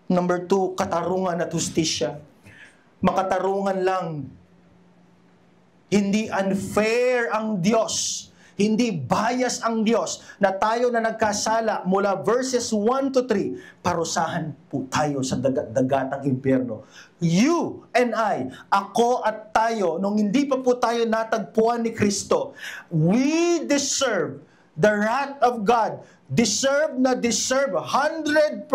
Number 2, katarungan at hustisya. Makatarungan lang. Hindi unfair ang Diyos. Hindi bias ang Diyos na tayo na nagkasala mula verses 1 to 3, parusahan po tayo sa dagatang impyerno. You and I, ako at tayo, nung hindi pa po tayo natagpuan ni Kristo, we deserve the wrath of God. Deserve 100%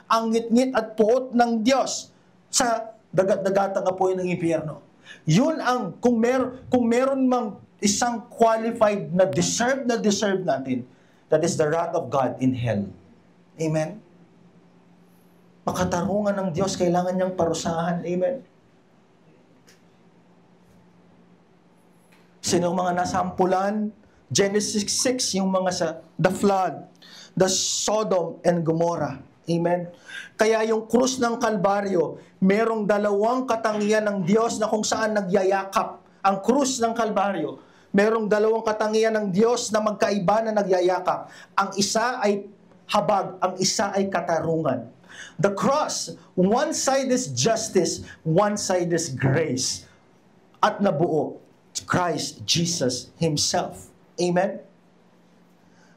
ang ngit-ngit at puot ng Diyos sa dagatang apoy ng impyerno. Yun ang, kung meron mang isang qualified na deserve natin, that is the wrath of God in hell. Amen? Makatarungan ng Diyos, kailangan niyang parusahan. Amen? Sino mga nasampulan? Genesis 6, yung mga sa the flood, the Sodom and Gomorrah. Amen? Kaya yung krus ng Kalbaryo, merong dalawang katangian ng Diyos na kung saan nagyayakap. Ang krus ng Kalbaryo, merong dalawang katangian ng Diyos na magkaiba na nagyayakap. Ang isa ay habag, ang isa ay katarungan. The cross, one side is justice, one side is grace. At nabuo, Christ Jesus Himself. Amen?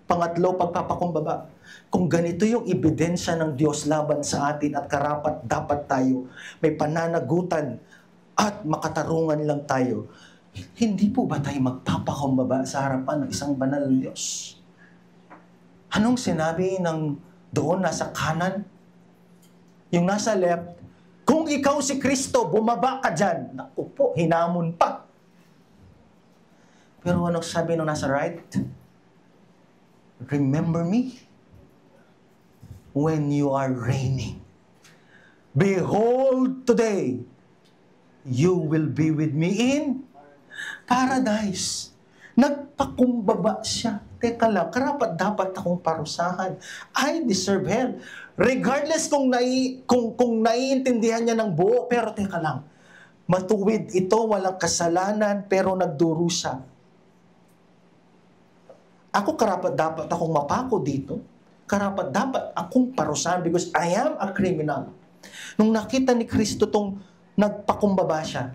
Pangatlo, pagpapakumbaba. Kung ganito yung ebidensya ng Diyos laban sa atin at karapat dapat tayo, may pananagutan at makatarungan lang tayo, hindi po ba tayo magpapakumbaba sa harapan ng isang banal na Diyos? Anong sinabi ng doon nasa kanan? Yung nasa left, kung ikaw si Kristo, bumaba ka dyan. Naku po, hinamon pa. Pero anong sabi nung nasa right? Remember me when you are reigning. Behold, today, you will be with me in paradise. Nagpakumbaba siya. Teka lang, karapat dapat akong parusahan. I deserve hell. Regardless kung naiintindihan niya ng buo, pero teka lang, matuwid ito, walang kasalanan, pero nagdurusa. Ako karapat dapat akong mapako dito. Karapat dapat akong parusahan because I am a criminal. Nung nakita ni Kristo tong nagpakumbaba siya,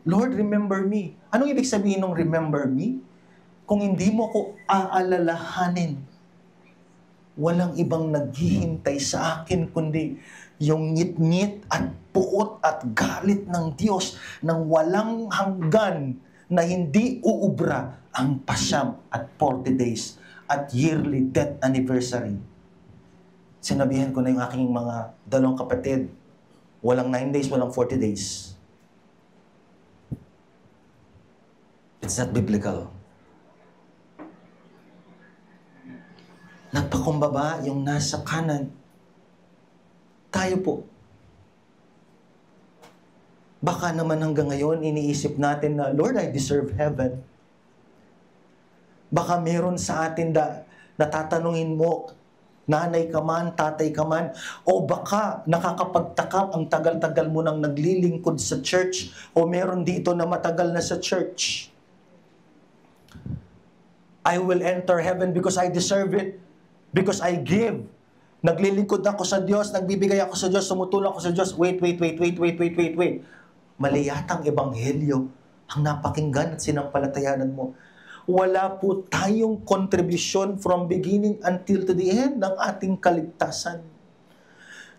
Lord, remember me. Anong ibig sabihin ng remember me? Kung hindi mo ko aalalahanin, walang ibang naghihintay sa akin kundi yung ngit-ngit at puot at galit ng Diyos ng walang hanggan na hindi uubra ang pasyam at 40 days at yearly death anniversary. Sinabihan ko na yung aking mga dalawang kapatid, walang 9 days, walang 40 days. It's not biblical. Nagpakumbaba yung nasa kanan. Tayo po. Baka naman hanggang ngayon, iniisip natin na, Lord, I deserve heaven. Baka meron sa atin natatanungin mo, nanay ka man, tatay ka man, o baka nakakapagtakam ang tagal-tagal mo nang naglilingkod sa church, o meron dito na matagal na sa church. I will enter heaven because I deserve it. Because I give. Naglilingkod ako sa Diyos, nagbibigay ako sa Diyos, sumutulong ako sa Diyos. Wait. Mali yatang ebanghelyo ang napakinggan at sinampalatayanan mo. Wala po tayong contribution from beginning until to the end ng ating kaligtasan.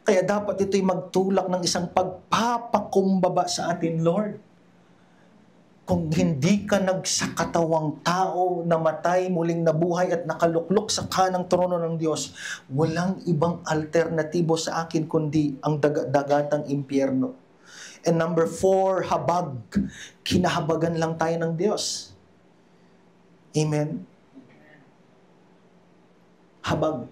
Kaya dapat ito'y magtulak ng isang pagpapakumbaba sa atin, Lord. Kung hindi ka nagsakatawang tao, namatay, muling nabuhay at nakaluklok sa kanang trono ng Diyos, walang ibang alternatibo sa akin kundi ang dagatang impyerno. And number 4, habag. Kinahabagan lang tayo ng Diyos. Amen? Habag.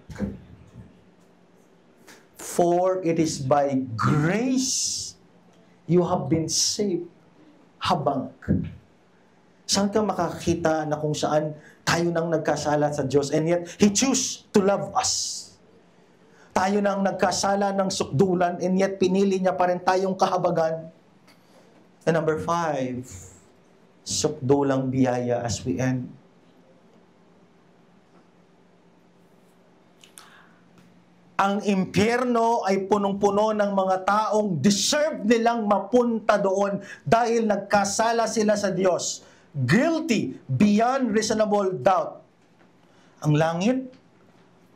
For it is by grace you have been saved. Habag. Saan ka makakita na kung saan tayo nang nagkasala sa Diyos and yet He choose to love us? Tayo nang nagkasala ng sukdulan and yet pinili niya pa rin tayong kahabagan. And number 5, sukdulang biyaya as we end. Ang impyerno ay punong-puno ng mga taong deserve nilang mapunta doon dahil nagkasala sila sa Diyos. Guilty beyond reasonable doubt. Ang langit,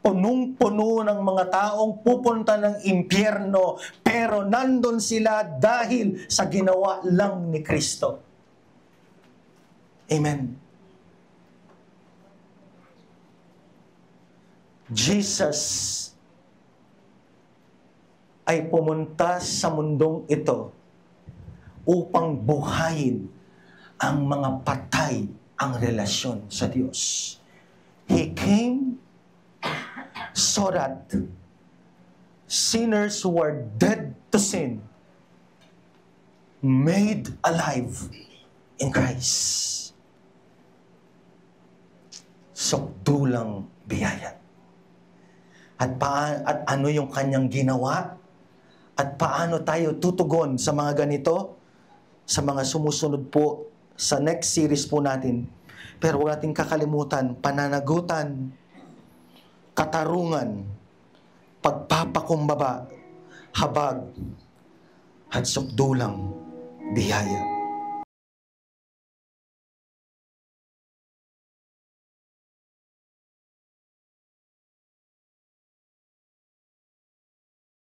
punong-puno ng mga taong pupunta ng impyerno, pero nandun sila dahil sa ginawa lang ni Kristo. Amen. Jesus ay pumunta sa mundong ito upang buhayin ang mga patay ang relasyon sa Diyos. He came so that sinners who are dead to sin made alive in Christ. Sukdulang biyaya. At ano yung kanyang ginawa? At paano tayo tutugon sa mga ganito? Sa mga sumusunod po sa next series po natin. Pero huwag natin kakalimutan, pananagutan, katarungan, pagpapakumbaba, habag, at sukdulang biyaya.